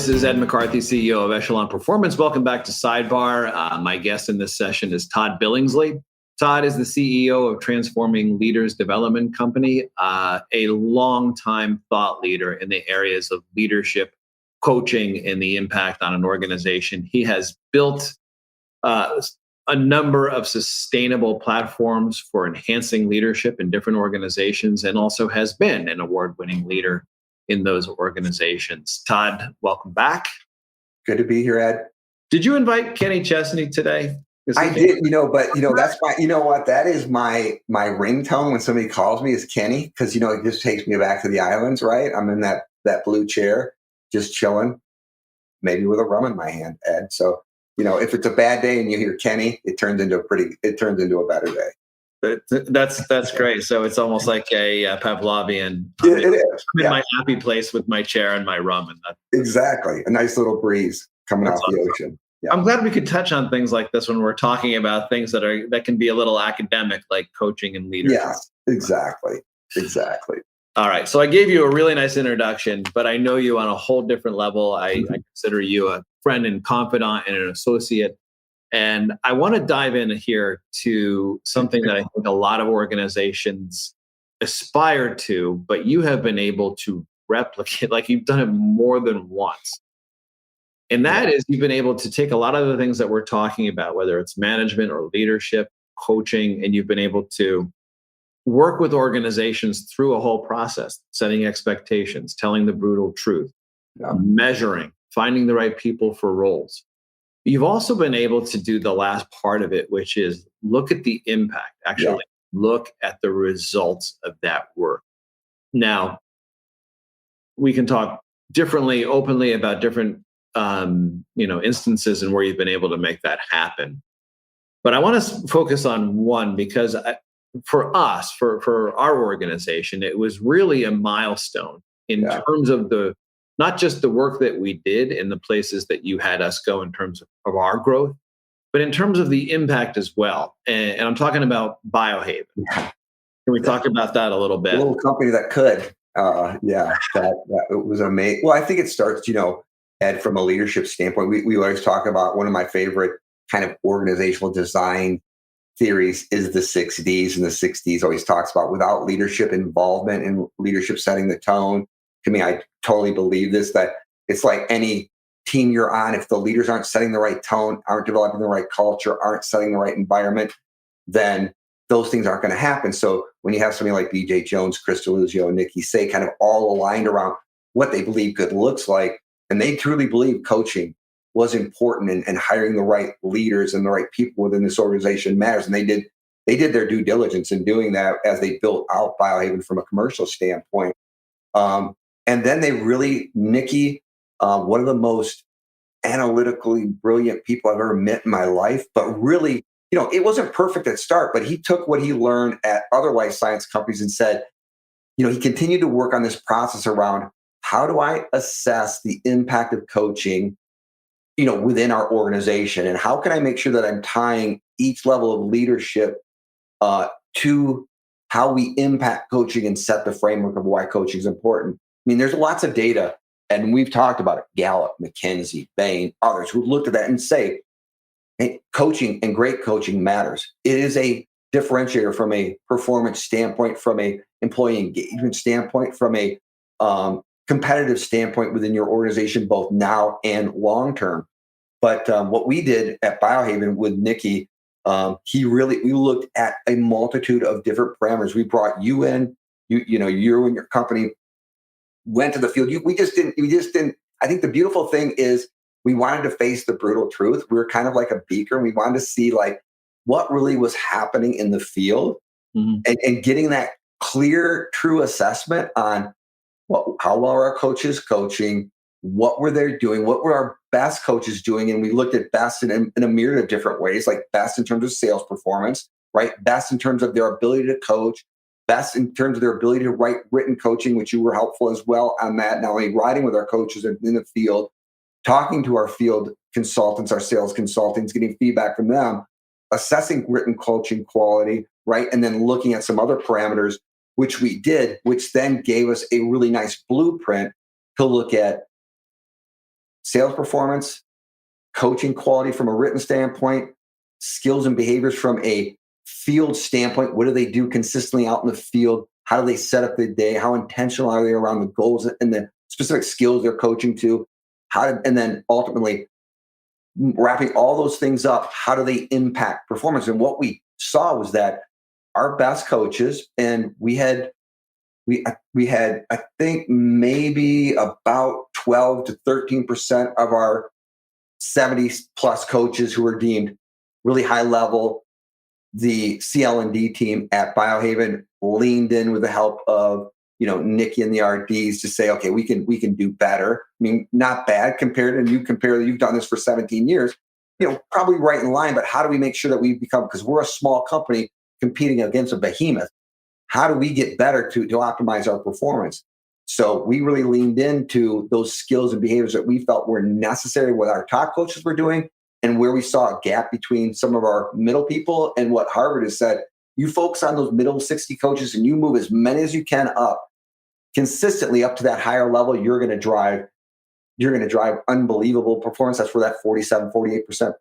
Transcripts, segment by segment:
This is Ed McCarthy, CEO of Echelon Performance. Welcome back to SideBar. My guest in this session is Todd Billingsley. Todd is the CEO of Transforming Leaders Development Company, a longtime thought leader in the areas of leadership, coaching, and the impact on an organization. He has built a number of sustainable platforms for enhancing leadership in different organizations, and also has been an award-winning leader in those organizations. Todd, welcome back. Good to be here, Ed. Did you invite Kenny Chesney today? I did, but that's my, what, that is my ringtone when somebody calls me is Kenny, because, it just takes me back to the islands, right? I'm in that blue chair, just chilling, maybe with a rum in my hand, Ed. So, if it's a bad day and you hear Kenny, it turns into a better day. That's great. So it's almost like a Pavlovian. It is. I'm in my happy place with my chair and my rum, and exactly a nice little breeze coming off the ocean. Yeah. I'm glad we could touch on things like this when we're talking about things that can be a little academic, like coaching and leadership. Yes, exactly. All right. So I gave you a really nice introduction, but I know you on a whole different level. I consider you a friend and confidant and an associate. And I want to dive in here to something that I think a lot of organizations aspire to, but you have been able to replicate, like you've done it more than once. And that is, you've been able to take a lot of the things that we're talking about, whether it's management or leadership, coaching, and you've been able to work with organizations through a whole process, setting expectations, telling the brutal truth, measuring, finding the right people for roles. You've also been able to do the last part of it, which is look at the impact, look at the results of that work. Now, we can talk differently, openly about different instances and where you've been able to make that happen. But I want to focus on one because for us, for our organization, it was really a milestone in terms of not just the work that we did in the places that you had us go in terms of our growth, but in terms of the impact as well. And I'm talking about Biohaven. Can we talk about that a little bit? A little company that could. That it was amazing. Well, I think it starts, Ed, from a leadership standpoint. We always talk about one of my favorite kind of organizational design theories is the 6Ds. And the 6Ds always talks about without leadership involvement and leadership setting the tone. To me, I totally believe this, that it's like any team you're on. If the leaders aren't setting the right tone, aren't developing the right culture, aren't setting the right environment, then those things aren't going to happen. So when you have somebody like BJ Jones, Chris Deluzio, Nikki Say kind of all aligned around what they believe good looks like, and they truly believe coaching was important and hiring the right leaders and the right people within this organization matters. And they did their due diligence in doing that as they built out Biohaven from a commercial standpoint. And then they really, Nikki, one of the most analytically brilliant people I've ever met in my life, but really, it wasn't perfect at start, but he took what he learned at other life science companies and said, he continued to work on this process around how do I assess the impact of coaching, within our organization, and how can I make sure that I'm tying each level of leadership to how we impact coaching and set the framework of why coaching is important. I mean, there's lots of data, and we've talked about it, Gallup, McKinsey, Bain, others who looked at that and say, hey, coaching and great coaching matters. It is a differentiator from a performance standpoint, from a employee engagement standpoint, from a competitive standpoint within your organization, both now and long term. But what we did at Biohaven with Nikki, we looked at a multitude of different parameters. We brought you in, you and your company went to the field. We just didn't. I think the beautiful thing is we wanted to face the brutal truth. We were kind of like a beaker. And we wanted to see like what really was happening in the field, and getting that clear, true assessment on how well are our coaches coaching, what were they doing, what were our best coaches doing. And we looked at best in a myriad of different ways, like best in terms of sales performance, right? Best in terms of their ability to coach, best in terms of their ability to write written coaching, which you were helpful as well on that, not only riding with our coaches in the field, talking to our field consultants, our sales consultants, getting feedback from them, assessing written coaching quality, right? And then looking at some other parameters, which we did, which then gave us a really nice blueprint to look at sales performance, coaching quality from a written standpoint, skills and behaviors from a field standpoint. What do they do consistently out in the field? How do they set up the day? How intentional are they around the goals and the specific skills they're coaching to? And then ultimately wrapping all those things up, how do they impact performance? And what we saw was that our best coaches, and we had, I think maybe about 12 to 13% of our 70 plus coaches who were deemed really high level. The CL&D team at Biohaven leaned in with the help of, Nikki and the RDs to say, okay, we can do better. I mean, not bad compared, and you've done this for 17 years, probably right in line, but how do we make sure that we become, because we're a small company competing against a behemoth, how do we get better to optimize our performance? So we really leaned into those skills and behaviors that we felt were necessary, what our top coaches were doing, and where we saw a gap between some of our middle people and what Harvard has said. You focus on those middle 60 coaches and you move as many as you can up consistently up to that higher level, you're going to drive unbelievable performance. That's where that 47, 48%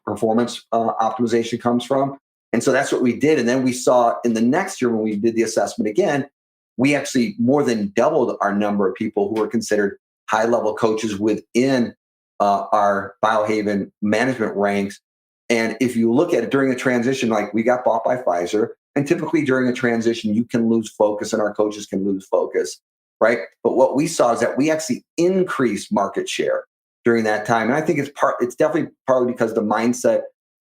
performance optimization comes from. And so that's what we did. And then we saw in the next year when we did the assessment again, we actually more than doubled our number of people who were considered high-level coaches within our Biohaven management ranks. And if you look at it during the transition, like we got bought by Pfizer, and typically during a transition, you can lose focus and our coaches can lose focus, right? But what we saw is that we actually increased market share during that time. And I think it's definitely partly because the mindset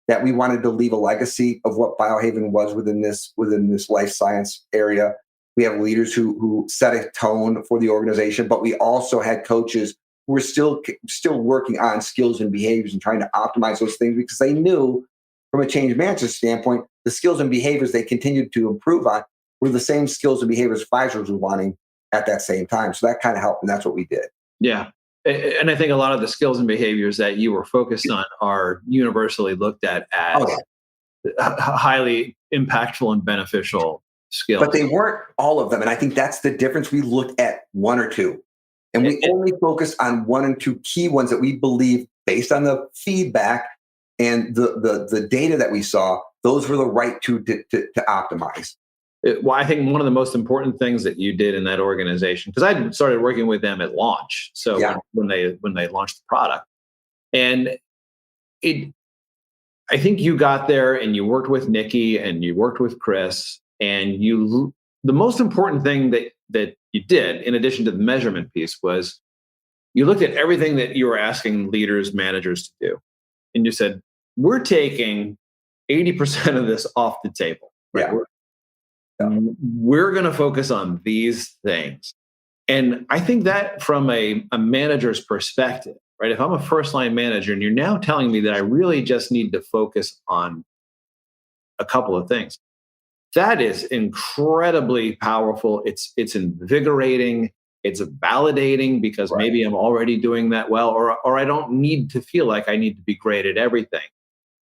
that we wanted to leave a legacy of what Biohaven was within this life science area. We have leaders who set a tone for the organization, but we also had coaches who were still working on skills and behaviors and trying to optimize those things because they knew from a change management standpoint, the skills and behaviors they continued to improve on were the same skills and behaviors Pfizer was wanting at that same time. So that kind of helped, and that's what we did. Yeah. And I think a lot of the skills and behaviors that you were focused on are universally looked at as highly impactful and beneficial skills. But they weren't all of them. And I think that's the difference. We looked at one or two. And we only focused on one and two key ones that we believe, based on the feedback and the data that we saw, those were the right two to optimize. Well, I think one of the most important things that you did in that organization, because I started working with them at launch, so when they launched the product, and I think you got there and you worked with Nikki and you worked with Chris, and the most important thing that you did, in addition to the measurement piece, was you looked at everything that you were asking leaders, managers to do, and you said, we're taking 80% of this off the table. Right? Yeah. We're going to focus on these things. And I think that from a manager's perspective, right? If I'm a first line manager and you're now telling me that I really just need to focus on a couple of things, that is incredibly powerful. It's invigorating. It's validating because maybe I'm already doing that well, or I don't need to feel like I need to be great at everything.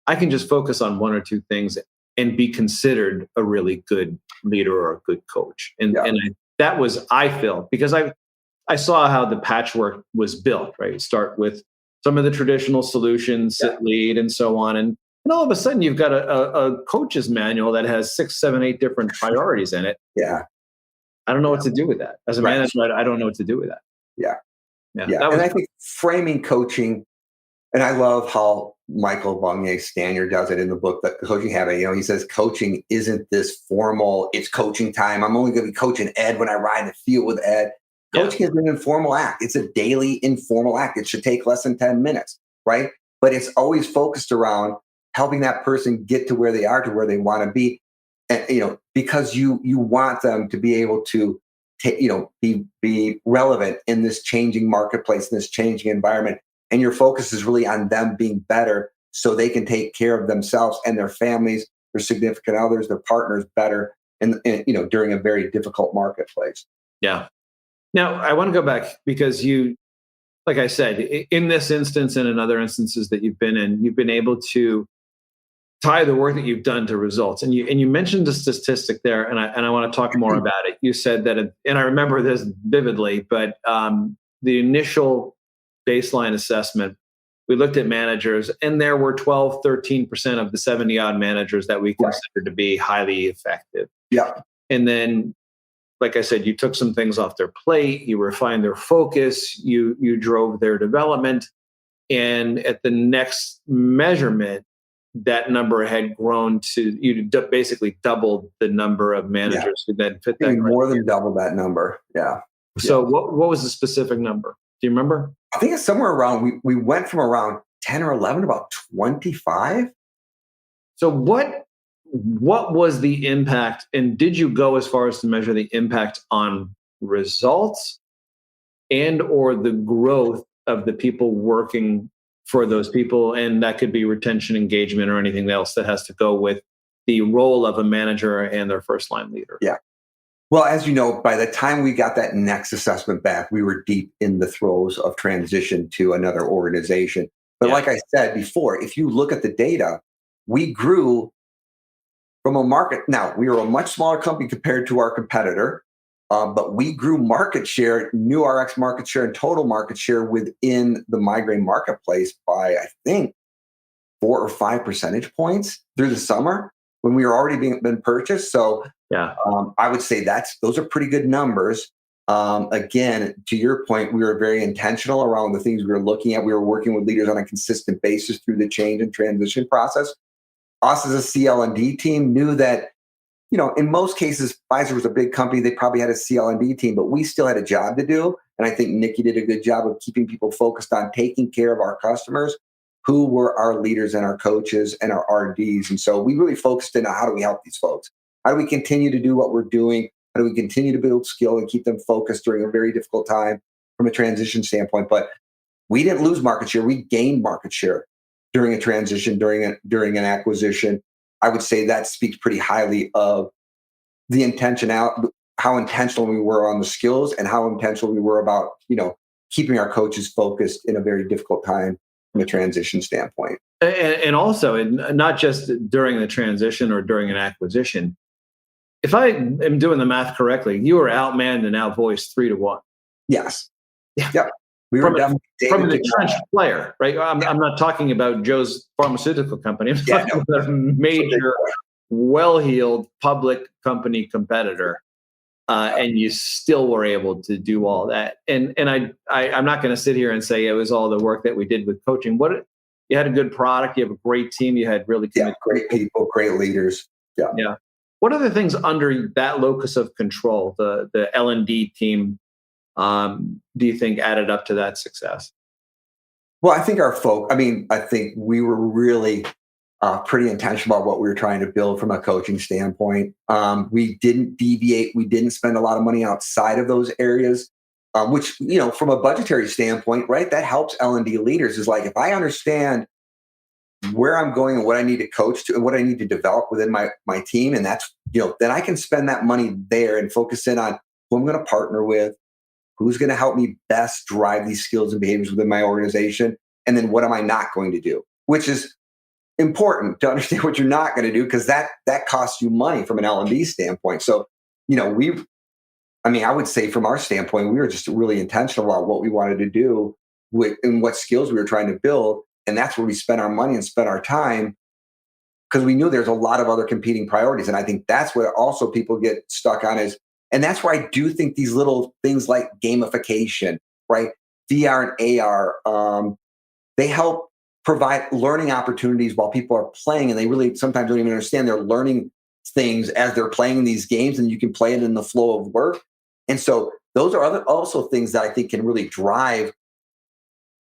I can just focus on one or two things and be considered a really good leader or a good coach. And that was, I feel, because I saw how the patchwork was built, right? You start with some of the traditional solutions, sit lead, and so on. And all of a sudden you've got a coach's manual that has 6, 7, 8 different priorities in it. Yeah. I don't know what to do with that. As a manager, I don't know what to do with that. Yeah. And I think framing coaching, and I love how Michael Bonier-Stanier does it in the book, The Coaching Habit. He says, coaching isn't this formal, it's coaching time. I'm only going to be coaching Ed when I ride the field with Ed. Coaching is an informal act. It's a daily informal act. It should take less than 10 minutes, right? But it's always focused around helping that person get to where they are, to where they want to be. And, because you want them to be able to, be relevant in this changing marketplace, in this changing environment. And your focus is really on them being better so they can take care of themselves and their families, their significant others, their partners better, and during a very difficult marketplace. Yeah. Now, I want to go back because you, like I said, in this instance and in other instances that you've been in, you've been able to tie the work that you've done to results. And you mentioned the statistic there, and I want to talk more about it. You said that, and I remember this vividly, but the initial baseline assessment, we looked at managers, and there were 12, 13% of the 70 odd managers that we considered to be highly effective. Yeah. And then, like I said, you took some things off their plate, you refined their focus, you drove their development. And at the next measurement, that number had grown to, you basically doubled the number of managers who then fit that. More than double that number. Yeah. So what was the specific number? Do you remember? I think it's somewhere around, we went from around 10 or 11 to about 25. So what was the impact, and did you go as far as to measure the impact on results and or the growth of the people working for those people? And that could be retention, engagement, or anything else that has to go with the role of a manager and their first line leader. Yeah. Well, as you know, by the time we got that next assessment back, we were deep in the throes of transition to another organization. But like I said before, if you look at the data, we grew from a market. Now, we were a much smaller company compared to our competitor, but we grew market share, new RX market share, and total market share within the migraine marketplace by, I think, 4 or 5 percentage points through the summer when we were already been purchased. So I would say those are pretty good numbers. Again, to your point, we were very intentional around the things we were looking at. We were working with leaders on a consistent basis through the change and transition process. Us as a CL&D team knew that, in most cases, Pfizer was a big company. They probably had a CL&D team, but we still had a job to do. And I think Nikki did a good job of keeping people focused on taking care of our customers, who were our leaders and our coaches and our RDs. And so we really focused in on how do we help these folks? How do we continue to do what we're doing? How do we continue to build skill and keep them focused during a very difficult time from a transition standpoint? But we didn't lose market share. We gained market share during a transition, during an acquisition. I would say that speaks pretty highly of the how intentional we were on the skills and how intentional we were about, keeping our coaches focused in a very difficult time from a transition standpoint. And also, not just during the transition or during an acquisition. If I am doing the math correctly, you were outmanned and outvoiced 3-1. Yes. Yep. We were from an entrenched player, right? I'm not talking about Joe's pharmaceutical company. I'm talking about a major, well-heeled public company competitor, and you still were able to do all that. And I'm not going to sit here and say it was all the work that we did with coaching. You had a good product, you have a great team, you had really great people, great leaders. Yeah. What are the things under that locus of control, the L&D team, do you think added up to that success? Well, I think I think we were really pretty intentional about what we were trying to build from a coaching standpoint. We didn't deviate. We didn't spend a lot of money outside of those areas, which, from a budgetary standpoint, right, that helps L&D leaders. Is like, if I understand where I'm going and what I need to coach to and what I need to develop within my team, and that's, then I can spend that money there and focus in on who I'm going to partner with, who's going to help me best drive these skills and behaviors within my organization, and then what am I not going to do, which is important to understand what you're not going to do, because that costs you money from an L&D standpoint. So, I would say from our standpoint, we were just really intentional about what we wanted to do and what skills we were trying to build. And that's where we spent our money and spent our time, because we knew there's a lot of other competing priorities. And I think that's what also people get stuck on and that's where I do think these little things like gamification, right? VR and AR, they help provide learning opportunities while people are playing, and they really sometimes don't even understand they're learning things as they're playing these games, and you can play it in the flow of work. And so those are also things that I think can really drive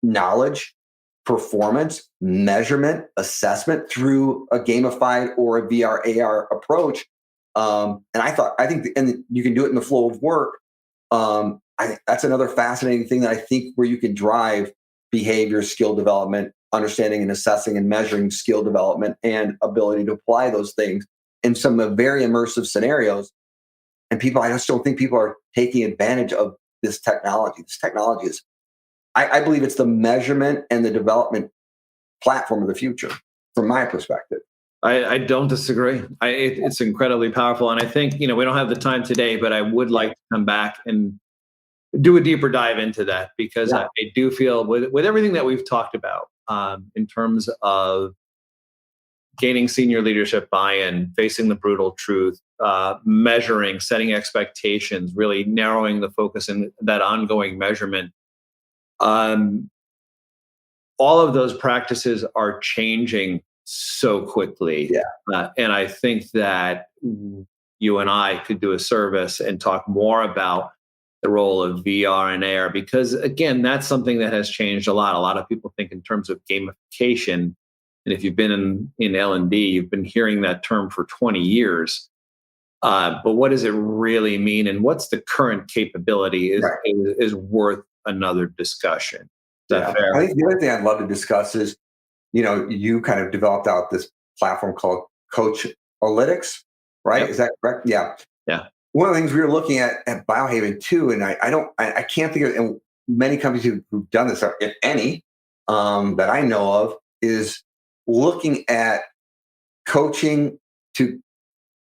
knowledge, performance, measurement, assessment through a gamified or a VR AR approach. And I think you can do it in the flow of work. That's another fascinating thing that I think where you can drive behavior, skill development, understanding and assessing and measuring skill development, and ability to apply those things in some very immersive scenarios. And I just don't think people are taking advantage of this technology. This technology is, I believe it's the measurement and the development platform of the future, from my perspective. I don't disagree. It's incredibly powerful. And I think, we don't have the time today, but I would like to come back and do a deeper dive into that, because Yeah. I do feel with everything that we've talked about in terms of gaining senior leadership buy-in, facing the brutal truth, measuring, setting expectations, really narrowing the focus and that ongoing measurement. Um, all of those practices are changing so quickly. Yeah. And I think that you and I could do a service and talk more about the role of VR and AR, because again, that's something that has changed a lot. A lot of people think in terms of gamification. And if you've been in L&D, you've been hearing that term for 20 years. But what does it really mean? And what's the current capability is worth another discussion. Is that fair? I think the other thing I'd love to discuss is, you kind of developed out this platform called Coach Analytics, right? Yep. Is that correct? Yeah. Yeah. One of the things we were looking at Biohaven too, and I can't think of, and many companies who've done this, if any, that I know of, is looking at coaching to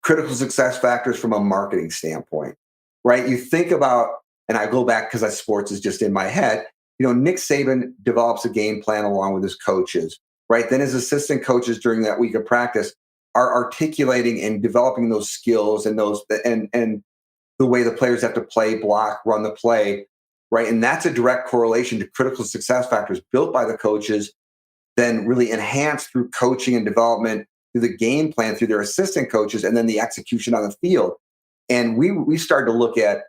critical success factors from a marketing standpoint, right? You think about, and I go back because sports is just in my head, Nick Saban develops a game plan along with his coaches, right? Then his assistant coaches during that week of practice are articulating and developing those skills and and the way the players have to play, block, run the play, right? And that's a direct correlation to critical success factors built by the coaches, then really enhanced through coaching and development through the game plan, through their assistant coaches, and then the execution on the field. And we started to look at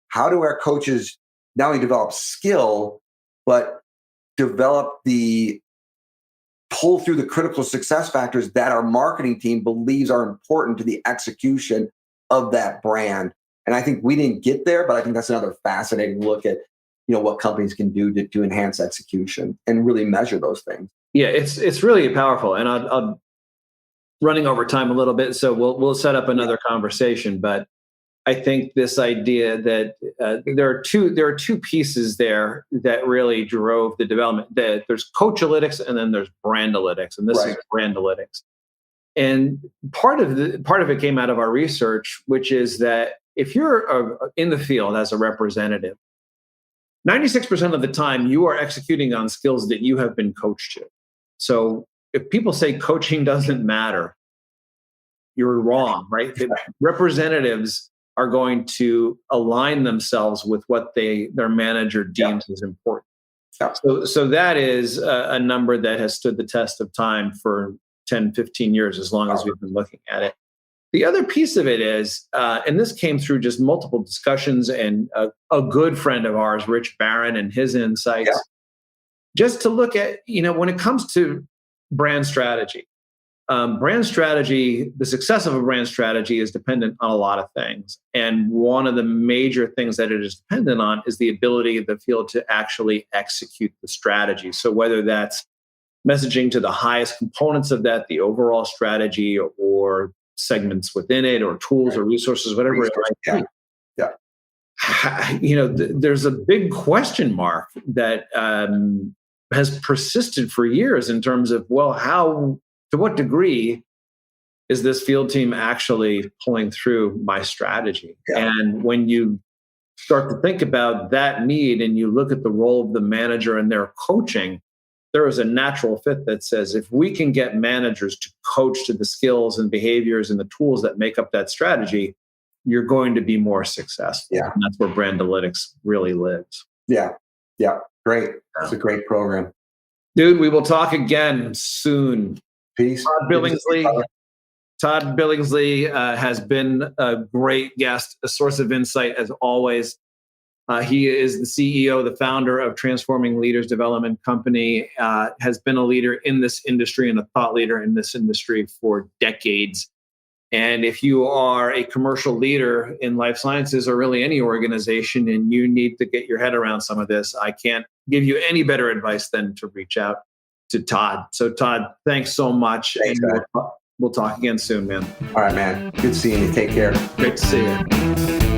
how do our coaches not only develop skill, but develop the pull through the critical success factors that our marketing team believes are important to the execution of that brand. And I think we didn't get there, but I think that's another fascinating look at what companies can do to enhance execution and really measure those things. Yeah, it's really powerful. And I'm running over time a little bit, so we'll set up another conversation. But I think this idea that there are two pieces there that really drove the development. There's coachalytics and then there's brandalytics, and this is brandalytics. And part of it came out of our research, which is that if you're in the field as a representative, 96% of the time you are executing on skills that you have been coached to. So if people say coaching doesn't matter, you're wrong, right? Representatives are going to align themselves with what their manager deems as important. Yeah. So that is a number that has stood the test of time for 10, 15 years, as long as we've been looking at it. The other piece of it is, and this came through just multiple discussions and a good friend of ours, Rich Barron, and his insights, just to look at, when it comes to brand strategy, the success of a brand strategy is dependent on a lot of things. And one of the major things that it is dependent on is the ability of the field to actually execute the strategy. So whether that's messaging to the highest components of that, the overall strategy, or segments within it, or tools or resources, whatever it might be. There's a big question mark that has persisted for years in terms of, to what degree is this field team actually pulling through my strategy? Yeah. And when you start to think about that need and you look at the role of the manager and their coaching, there is a natural fit that says if we can get managers to coach to the skills and behaviors and the tools that make up that strategy, you're going to be more successful. Yeah. And that's where Brandalytics really lives. Yeah. Yeah. Great. It's a great program. Dude, we will talk again soon. Peace. Todd Billingsley has been a great guest, a source of insight as always. He is the CEO, the founder of Transforming Leaders Development Company, has been a leader in this industry and a thought leader in this industry for decades. And if you are a commercial leader in life sciences or really any organization and you need to get your head around some of this, I can't give you any better advice than to reach out to Todd. So Todd, thanks so much. Thanks, and we'll talk again soon, man. All right, man. Good seeing you. Take care. Great to see you.